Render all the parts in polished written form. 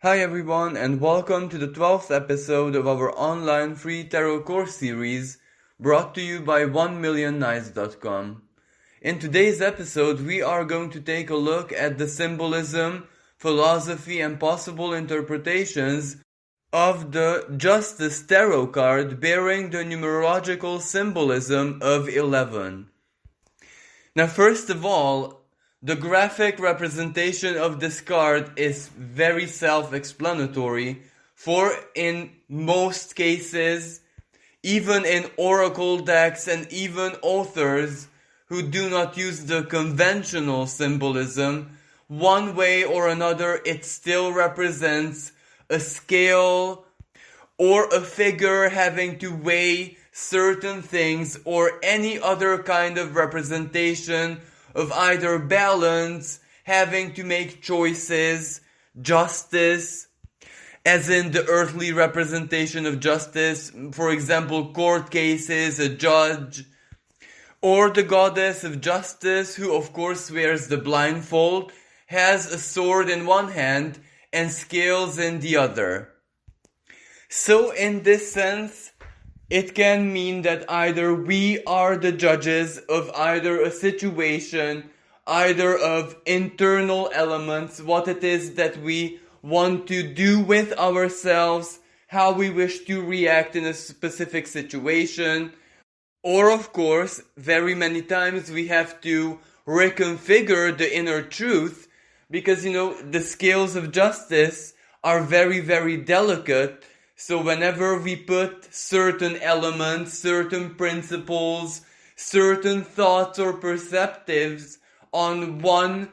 Hi everyone, and welcome to the 12th episode of our online free tarot course series brought to you by 1millionnights.com. In today's episode, we are going to take a look at the symbolism, philosophy, and possible interpretations of the Justice Tarot card bearing the numerological symbolism of 11. Now, first of all, the graphic representation of this card is very self-explanatory, for in most cases, even in oracle decks and even authors who do not use the conventional symbolism, one way or another it still represents a scale or a figure having to weigh certain things, or any other kind of representation of either balance, having to make choices, justice, as in the earthly representation of justice, for example, court cases, a judge, or the goddess of justice, who of course wears the blindfold, has a sword in one hand and scales in the other. So in this sense, it can mean that either we are the judges of either a situation, either of internal elements, what it is that we want to do with ourselves, how we wish to react in a specific situation, or of course, very many times we have to reconfigure the inner truth, because the scales of justice are very, very delicate. So whenever we put certain elements, certain principles, certain thoughts or perceptives on one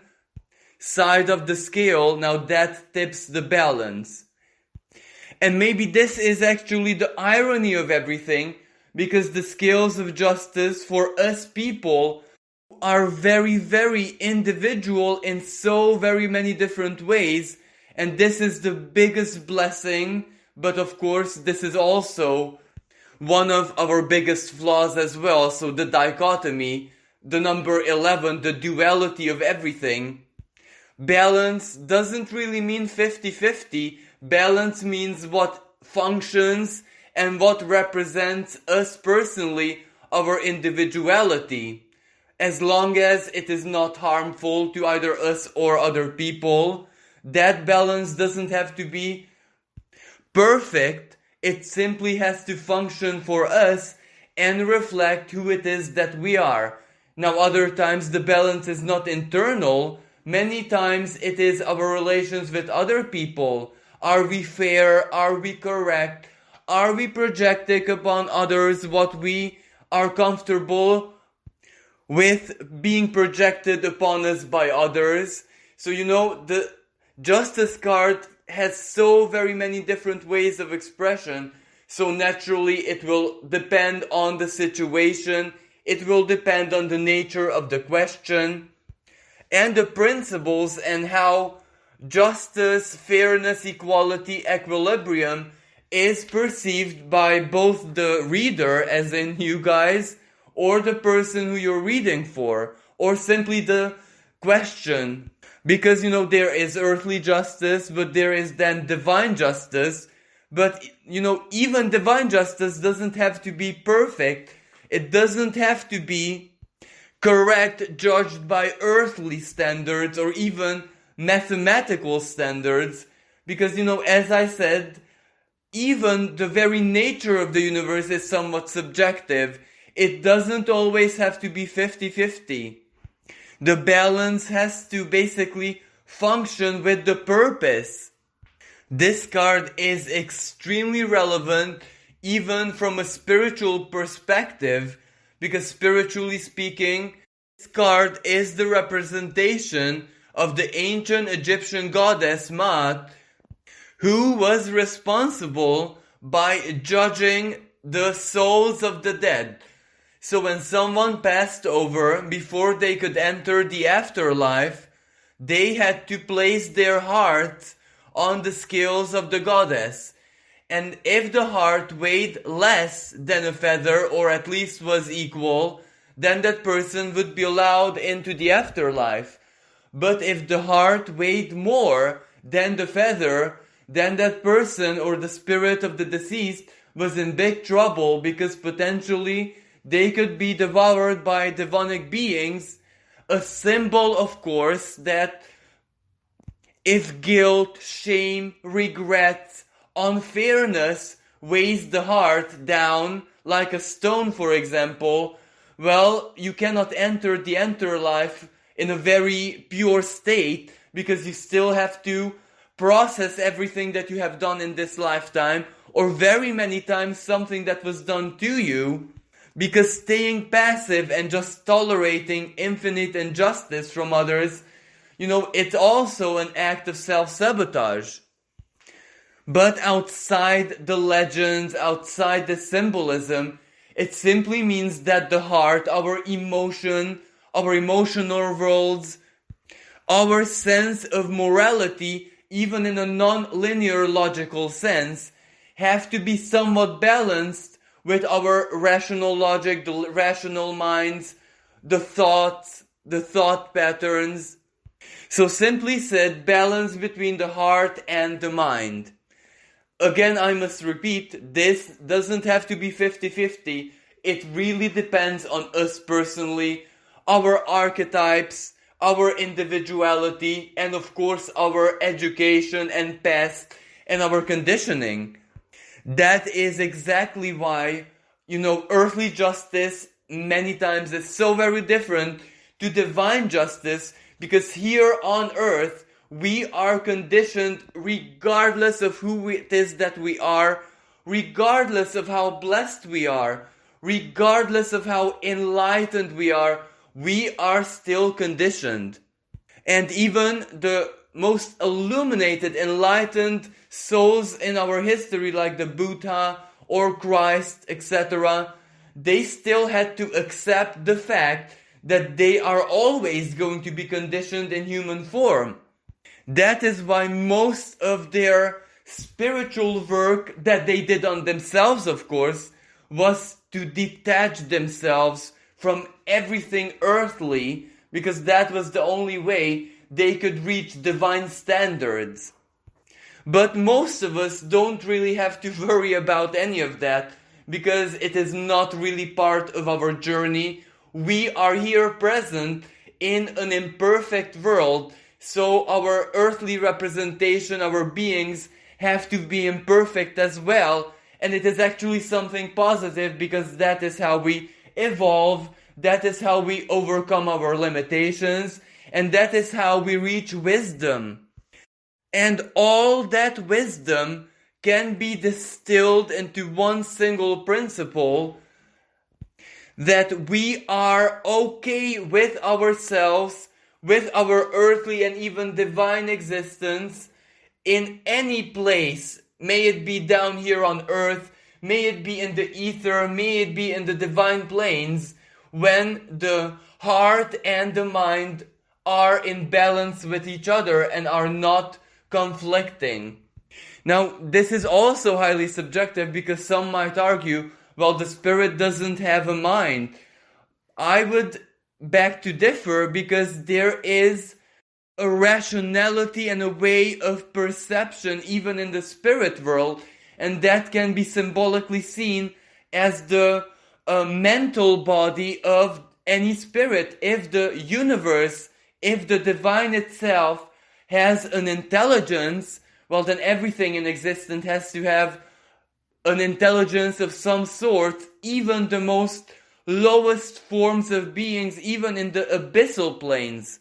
side of the scale, now that tips the balance. And maybe this is actually the irony of everything, because the scales of justice for us people are very, very individual in so very many different ways. And this is the biggest blessing. But of course, this is also one of our biggest flaws as well. So the dichotomy, the number 11, the duality of everything. Balance doesn't really mean 50-50. Balance means what functions and what represents us personally, our individuality. As long as it is not harmful to either us or other people, that balance doesn't have to be perfect. It simply has to function for us and reflect who it is that we are. Now, other times the balance is not internal. Many times it is our relations with other people. Are we fair? Are we correct? Are we projecting upon others what we are comfortable with being projected upon us by others? So the Justice card has so very many different ways of expression, so naturally it will depend on the situation, it will depend on the nature of the question, and the principles, and how justice, fairness, equality, equilibrium is perceived by both the reader, as in you guys, or the person who you're reading for, or simply the question. Because, there is earthly justice, but there is then divine justice. But, even divine justice doesn't have to be perfect. It doesn't have to be correct, judged by earthly standards or even mathematical standards. Because, as I said, even the very nature of the universe is somewhat subjective. It doesn't always have to be 50-50. The balance has to basically function with the purpose. This card is extremely relevant even from a spiritual perspective, because spiritually speaking, this card is the representation of the ancient Egyptian goddess Maat, who was responsible by judging the souls of the dead. So when someone passed over, before they could enter the afterlife, they had to place their heart on the scales of the goddess. And if the heart weighed less than a feather, or at least was equal, then that person would be allowed into the afterlife. But if the heart weighed more than the feather, then that person or the spirit of the deceased was in big trouble, because potentially they could be devoured by demonic beings. A symbol, of course, that if guilt, shame, regret, unfairness weighs the heart down like a stone, for example, well, you cannot enter the afterlife in a very pure state, because you still have to process everything that you have done in this lifetime, or very many times something that was done to you, because staying passive and just tolerating infinite injustice from others, it's also an act of self-sabotage. But outside the legends, outside the symbolism, it simply means that the heart, our emotion, our emotional worlds, our sense of morality, even in a non-linear logical sense, have to be somewhat balanced with our rational logic, the rational minds, the thoughts, the thought patterns. So simply said, balance between the heart and the mind. Again, I must repeat, this doesn't have to be 50-50. It really depends on us personally, our archetypes, our individuality, and of course our education and past and our conditioning. That is exactly why, earthly justice many times is so very different to divine justice, because here on earth we are conditioned regardless of who it is that we are, regardless of how blessed we are, regardless of how enlightened we are still conditioned. And even the most illuminated, enlightened souls in our history, like the Buddha or Christ, etc., they still had to accept the fact that they are always going to be conditioned in human form. That is why most of their spiritual work that they did on themselves, of course, was to detach themselves from everything earthly, because that was the only way they could reach divine standards. But most of us don't really have to worry about any of that, because it is not really part of our journey. We are here present in an imperfect world, so our earthly representation, our beings, have to be imperfect as well. And it is actually something positive, because that is how we evolve, that is how we overcome our limitations, and that is how we reach wisdom. And all that wisdom can be distilled into one single principle, that we are okay with ourselves, with our earthly and even divine existence, in any place. May it be down here on earth, may it be in the ether, may it be in the divine planes, when the heart and the mind are in balance with each other and are not conflicting. Now, this is also highly subjective, because some might argue, well, the spirit doesn't have a mind. I would beg to differ, because there is a rationality and a way of perception even in the spirit world, and that can be symbolically seen as the mental body of any spirit. If the universe, if the divine itself has an intelligence, well, then everything in existence has to have an intelligence of some sort, even the most lowest forms of beings, even in the abyssal planes.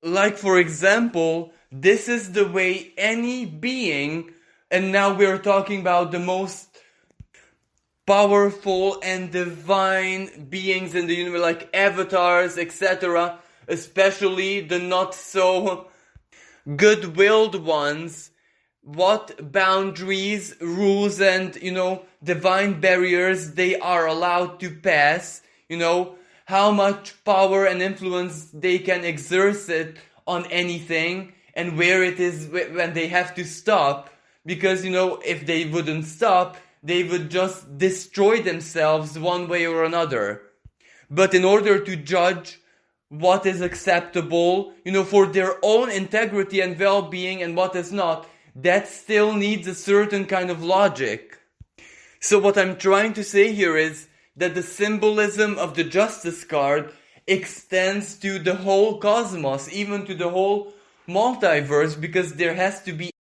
Like, for example, this is the way any being, and now we're talking about the most powerful and divine beings in the universe, like avatars, etc., especially the not so good-willed ones, what boundaries, rules, and, divine barriers they are allowed to pass, how much power and influence they can exert on anything, and where it is when they have to stop. Because, if they wouldn't stop, they would just destroy themselves one way or another. But in order to judge what is acceptable, for their own integrity and well-being, and what is not, that still needs a certain kind of logic. So what I'm trying to say here is that the symbolism of the Justice card extends to the whole cosmos, even to the whole multiverse, because there has to be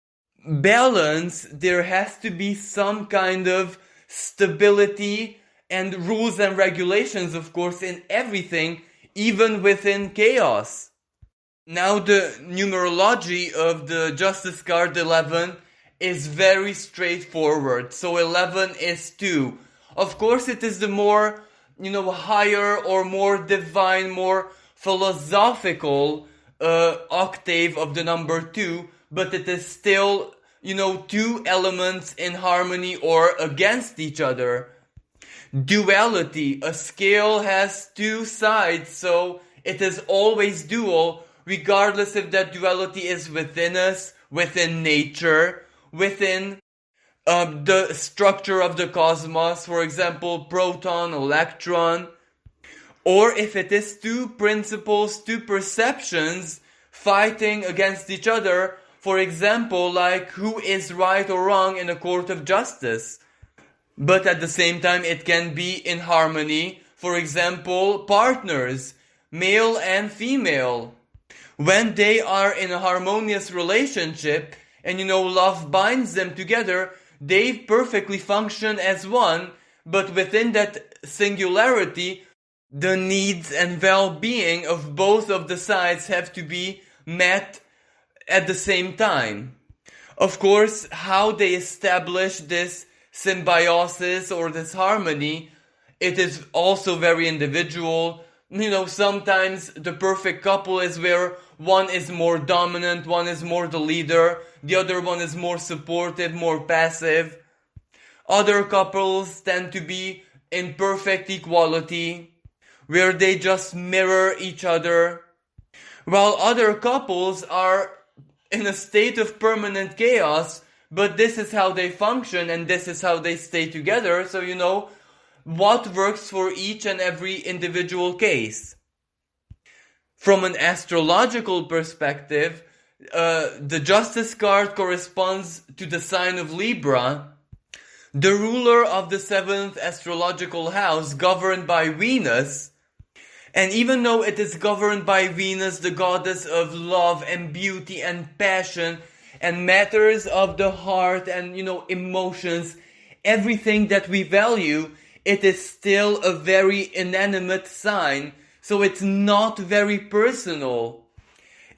balance, there has to be some kind of stability and rules and regulations, of course, in everything, even within chaos. Now the numerology of the Justice card 11 is very straightforward. So 11 is 2. Of course, it is the more, higher or more divine, more philosophical octave of the number 2, but it is still, two elements in harmony or against each other. Duality. A scale has two sides, so it is always dual, regardless if that duality is within us, within nature, within the structure of the cosmos, for example, proton, electron, or if it is two principles, two perceptions fighting against each other, for example, like who is right or wrong in a court of justice. But at the same time, it can be in harmony, for example, partners, male and female. When they are in a harmonious relationship and love binds them together, they perfectly function as one, but within that singularity, the needs and well-being of both of the sides have to be met at the same time. Of course, how they establish this symbiosis or this harmony, it is also very individual. Sometimes the perfect couple is where one is more dominant, one is more the leader, the other one is more supportive, more passive. Other couples tend to be in perfect equality, where they just mirror each other, while other couples are in a state of permanent chaos, but this is how they function and this is how they stay together. So what works for each and every individual case. From an astrological perspective, the Justice card corresponds to the sign of Libra, the ruler of the 7th astrological house, governed by Venus. And even though it is governed by Venus, the goddess of love and beauty and passion and matters of the heart and, emotions, everything that we value, it is still a very inanimate sign. So it's not very personal.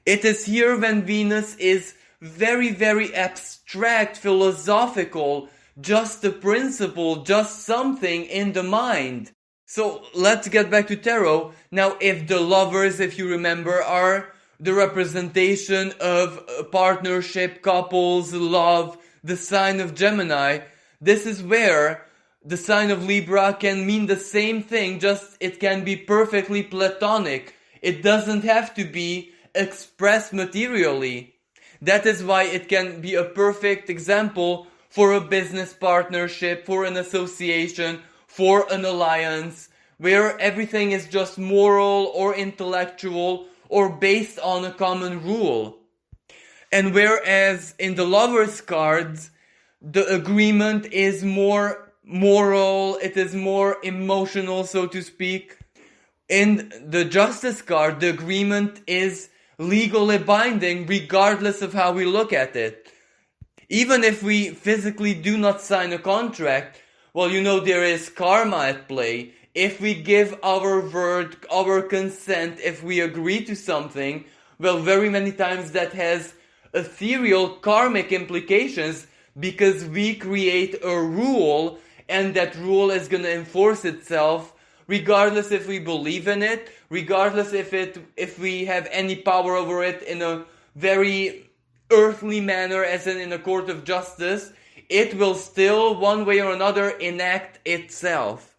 It is here when Venus is very, very abstract, philosophical, just a principle, just something in the mind. So let's get back to tarot. Now, if the lovers, if you remember, are the representation of partnership, couples, love, the sign of Gemini, this is where the sign of Libra can mean the same thing, just it can be perfectly platonic. It doesn't have to be expressed materially. That is why it can be a perfect example for a business partnership, for an association, for an alliance, where everything is just moral or intellectual or based on a common rule. And whereas in the Lovers cards, the agreement is more moral, it is more emotional, so to speak. In the Justice card, the agreement is legally binding regardless of how we look at it. Even if we physically do not sign a contract, well, there is karma at play. If we give our word, our consent, if we agree to something, well, very many times that has ethereal karmic implications because we create a rule and that rule is going to enforce itself regardless if we believe in it, regardless if we have any power over it in a very earthly manner, as in a court of justice, it will still, one way or another, enact itself.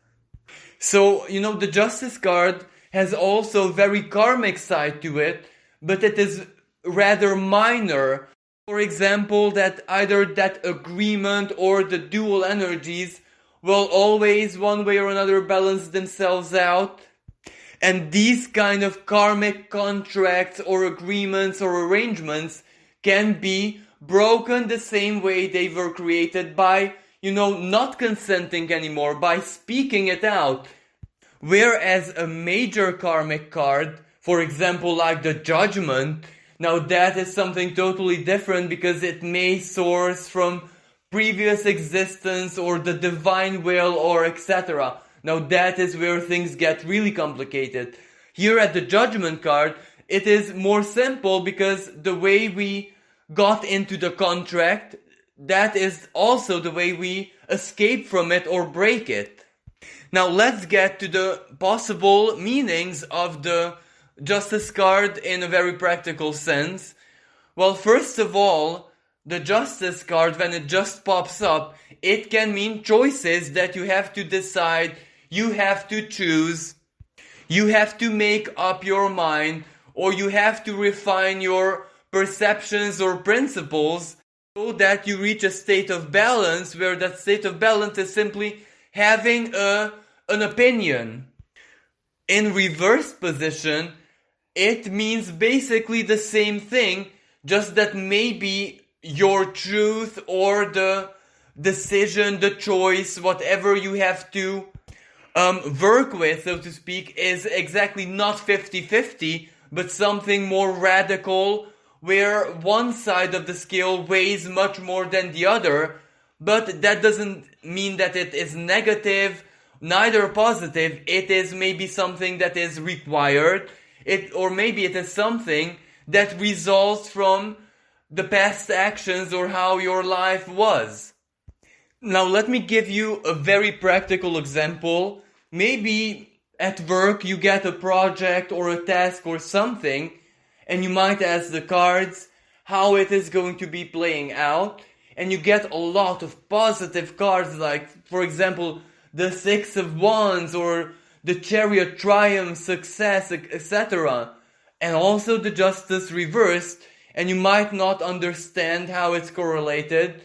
So, the Justice card has also very karmic side to it, but it is rather minor. For example, that either that agreement or the dual energies will always, one way or another, balance themselves out. And these kind of karmic contracts or agreements or arrangements can be broken the same way they were created by, not consenting anymore, by speaking it out. Whereas a major karmic card, for example, like the Judgment, now that is something totally different because it may source from previous existence or the divine will or etc. Now that is where things get really complicated. Here at the Judgment card, it is more simple because the way we got into the contract, that is also the way we escape from it or break it. Now let's get to the possible meanings of the Justice card in a very practical sense. Well, first of all, the Justice card, when it just pops up, it can mean choices that you have to decide, you have to choose, you have to make up your mind, or you have to refine your perceptions or principles so that you reach a state of balance, where that state of balance is simply having an opinion. In reverse position, it means basically the same thing, just that maybe your truth or the decision, the choice, whatever you have to work with, so to speak, is exactly not 50-50, but something more radical, where one side of the scale weighs much more than the other. But that doesn't mean that it is negative, neither positive. It is maybe something that is required, or maybe it is something that results from the past actions or how your life was. Now let me give you a very practical example. Maybe at work you get a project or a task or something, and you might ask the cards how it is going to be playing out, and you get a lot of positive cards, like for example the Six of Wands or the Chariot, Triumph, Success, etc. And also the Justice reversed, and you might not understand how it's correlated.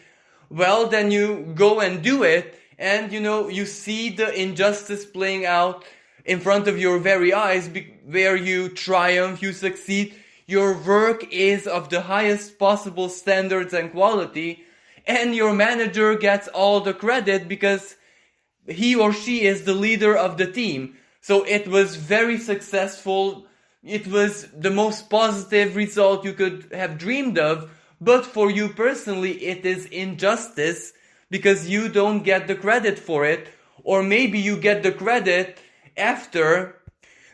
Well, then you go and do it, and you see the injustice playing out in front of your very eyes, where you triumph, you succeed, your work is of the highest possible standards and quality, and your manager gets all the credit because he or she is the leader of the team. So it was very successful, it was the most positive result you could have dreamed of, but for you personally it is injustice because you don't get the credit for it, or maybe you get the credit after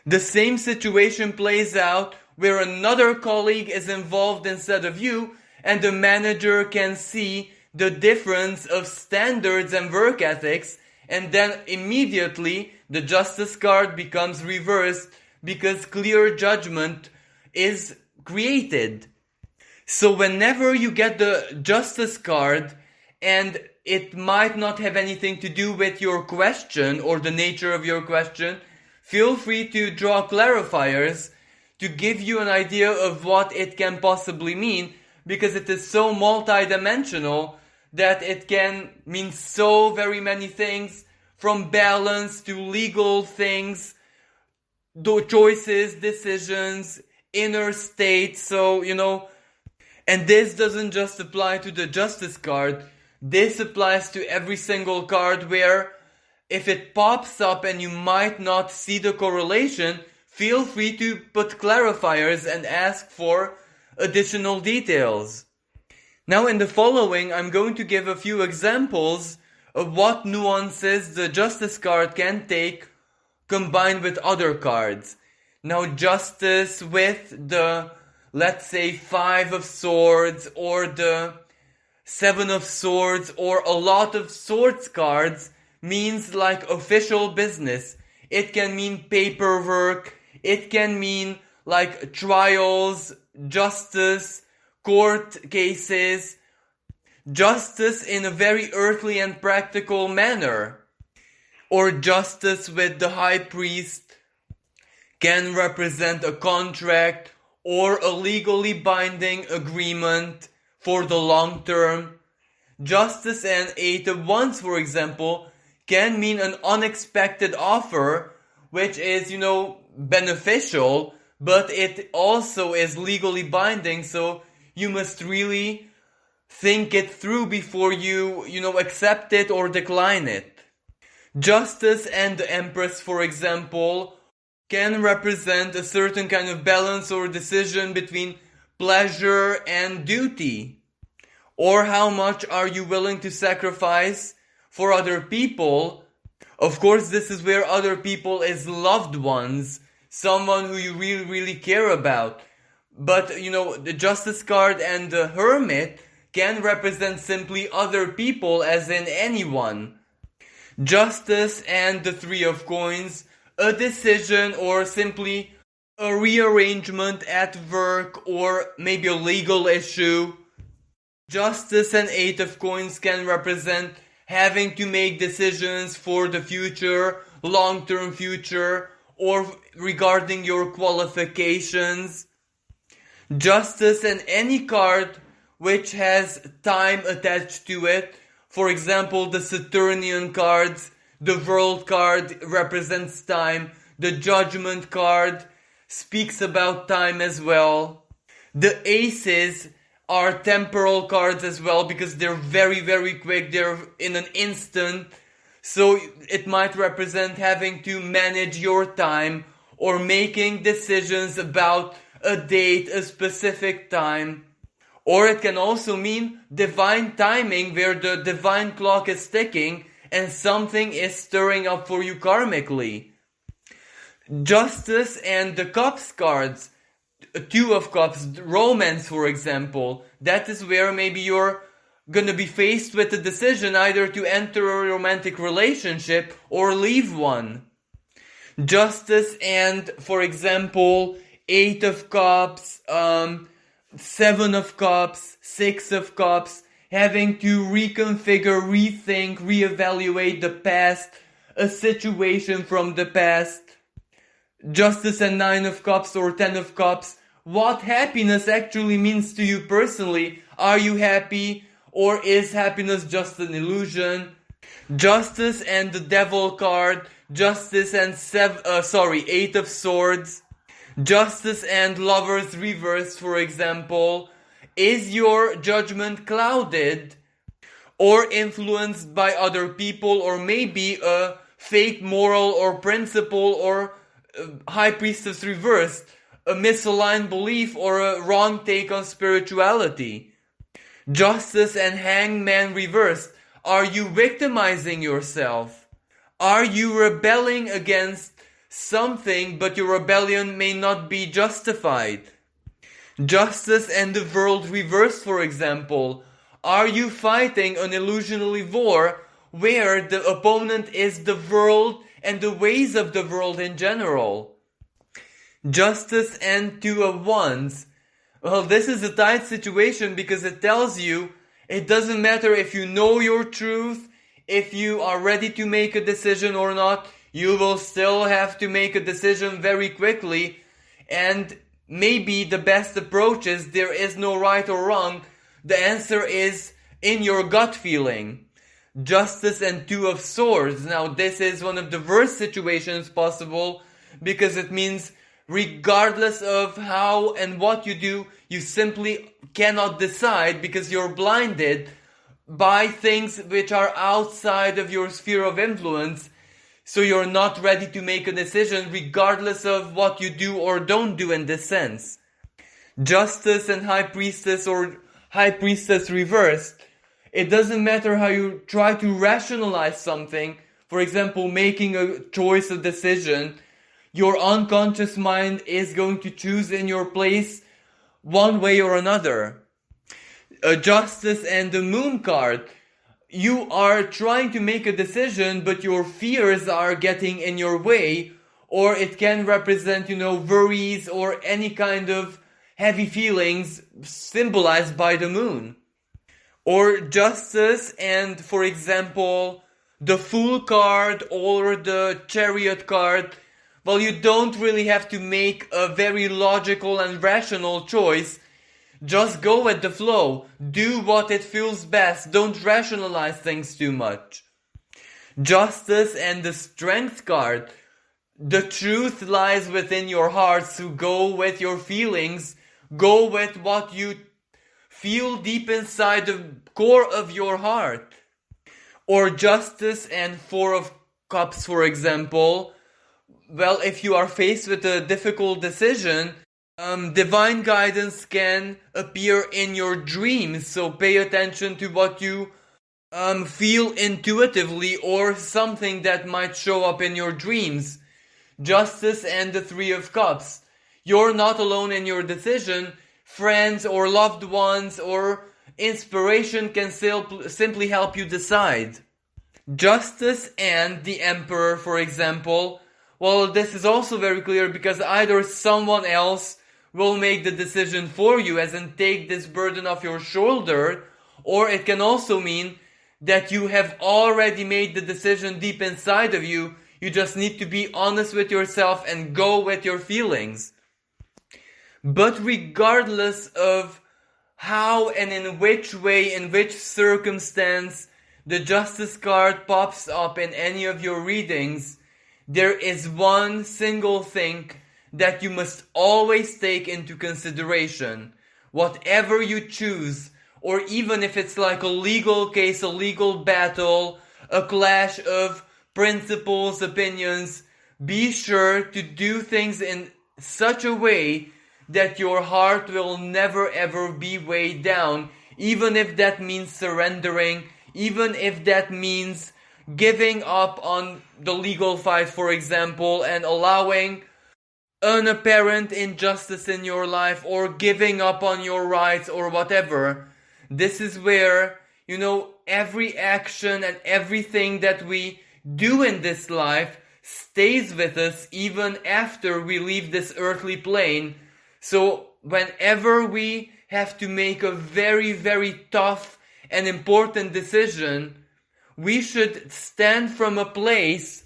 the same situation plays out where another colleague is involved instead of you, and the manager can see the difference of standards and work ethics, and then immediately the Justice card becomes reversed because clear judgment is created. So whenever you get the Justice card, and it might not have anything to do with your question or the nature of your question, feel free to draw clarifiers to give you an idea of what it can possibly mean, because it is so multidimensional that it can mean so very many things, from balance to legal things, choices, decisions, inner state. So, and this doesn't just apply to the Justice card. This applies to every single card, where if it pops up and you might not see the correlation, feel free to put clarifiers and ask for additional details. Now in the following, I'm going to give a few examples of what nuances the Justice card can take combined with other cards. Now Justice with the, let's say, Five of Swords or the Seven of Swords or a lot of Swords cards means like official business. It can mean paperwork, it can mean like trials, justice, court cases, justice in a very earthly and practical manner. Or justice with the High Priest can represent a contract or a legally binding agreement for the long term. Justice and Eight of Wands, for example, can mean an unexpected offer, which is, beneficial, but it also is legally binding, so you must really think it through before you accept it or decline it. Justice and the Empress, for example, can represent a certain kind of balance or decision between pleasure and duty. Or how much are you willing to sacrifice for other people? Of course, this is where other people is loved ones, someone who you really, really care about. But, the Justice card and the Hermit can represent simply other people, as in anyone. Justice and the Three of Coins, a decision or simply a rearrangement at work or maybe a legal issue. Justice and Eight of Coins can represent having to make decisions for the future, long-term future, or regarding your qualifications. Justice and any card which has time attached to it. For example, the Saturnian cards, the World card represents time, the Judgment card speaks about time as well. The Aces are temporal cards as well because they're very, very quick, they're in an instant. So it might represent having to manage your time or making decisions about a date, a specific time. Or it can also mean divine timing, where the divine clock is ticking and something is stirring up for you karmically. Justice and the Cups cards, Two of Cups, romance for example, that is where maybe you're gonna be faced with a decision either to enter a romantic relationship or leave one. Justice and, for example, Eight of Cups, Seven of Cups, Six of Cups, having to reconfigure, rethink, reevaluate the past, a situation from the past. Justice and Nine of Cups or Ten of Cups, what happiness actually means to you personally. Are you happy, or is happiness just an illusion? Justice and the Devil card, Justice and Eight of Swords, Justice and Lovers reversed, for example. Is your judgment clouded or influenced by other people, or maybe a fake moral or principle, or High Priestess reversed, a misaligned belief or a wrong take on spirituality? Justice and Hangman reversed. Are you victimizing yourself? Are you rebelling against something, but your rebellion may not be justified? Justice and the World reversed, for example. Are you fighting an illusionary war where the opponent is the world and the ways of the world in general? Justice and Two of Wands. Well, this is a tight situation because it tells you it doesn't matter if you know your truth, if you are ready to make a decision or not, you will still have to make a decision very quickly. And maybe the best approach is there is no right or wrong. The answer is in your gut feeling. Justice and Two of Swords. Now this is one of the worst situations possible because it means regardless of how and what you do, you simply cannot decide because you're blinded by things which are outside of your sphere of influence. So you're not ready to make a decision regardless of what you do or don't do in this sense. Justice and High Priestess or High Priestess reversed. It doesn't matter how you try to rationalize something, for example, making a choice, a decision, your unconscious mind is going to choose in your place one way or another. Justice and the Moon card. You are trying to make a decision, but your fears are getting in your way, or it can represent, worries or any kind of heavy feelings symbolized by the moon. Or Justice and, for example, the Fool card or the Chariot card. Well, you don't really have to make a very logical and rational choice. Just go with the flow. Do what it feels best. Don't rationalize things too much. Justice and the Strength card. The truth lies within your heart, so go with your feelings. Go with what you feel deep inside the core of your heart. Or Justice and Four of Cups, for example. Well, if you are faced with a difficult decision, divine guidance can appear in your dreams, so pay attention to what you feel intuitively or something that might show up in your dreams. Justice and the Three of Cups. You're not alone in your decision. Friends or loved ones or inspiration can simply help you decide. Justice and the Emperor, for example. Well, this is also very clear because either someone else will make the decision for you, as in take this burden off your shoulder, or it can also mean that you have already made the decision deep inside of you. You just need to be honest with yourself and go with your feelings. But regardless of how and in which way, in which circumstance the Justice card pops up in any of your readings, there is one single thing that you must always take into consideration. Whatever you choose, or even if it's like a legal case, a legal battle, a clash of principles, opinions, be sure to do things in such a way that your heart will never ever be weighed down, even if that means surrendering, even if that means giving up on the legal fight, for example, and allowing an apparent injustice in your life, or giving up on your rights or whatever. This is where, every action and everything that we do in this life stays with us even after we leave this earthly plane. So whenever we have to make a very, very tough and important decision, we should stand from a place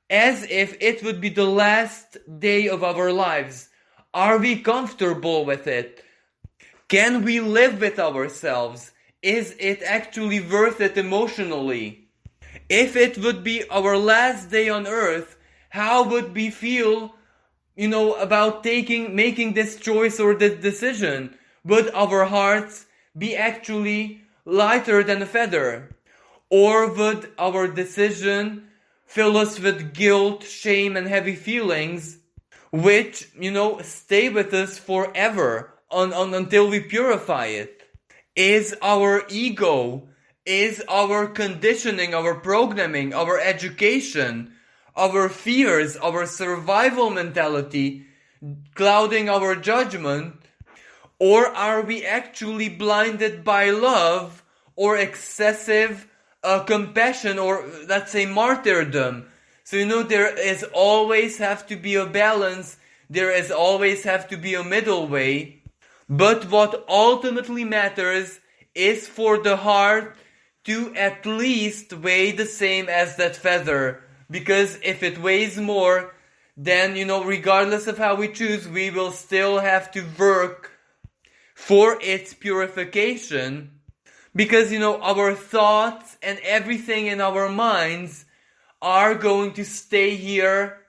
as if it would be the last day of our lives. Are we comfortable with it? Can we live with ourselves? Is it actually worth it emotionally? If it would be our last day on earth, how would we feel, about making this choice or this decision? Would our hearts be actually lighter than a feather? Or would our decision fill us with guilt, shame, and heavy feelings, which, stay with us forever until we purify it? Is our ego, is our conditioning, our programming, our education, our fears, our survival mentality clouding our judgment? Or are we actually blinded by love or excessive compassion, or let's say martyrdom? So there is always have to be a balance. There is always have to be a middle way. But what ultimately matters is for the heart to at least weigh the same as that feather. Because if it weighs more, then regardless of how we choose, we will still have to work for its purification. Because, our thoughts and everything in our minds are going to stay here,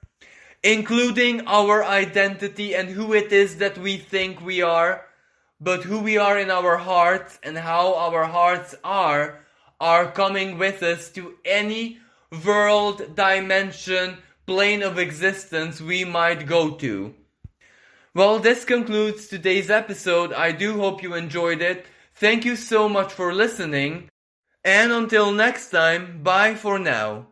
including our identity and who it is that we think we are. But who we are in our hearts and how our hearts are coming with us to any world, dimension, plane of existence we might go to. Well, this concludes today's episode. I do hope you enjoyed it. Thank you so much for listening. And until next time, bye for now.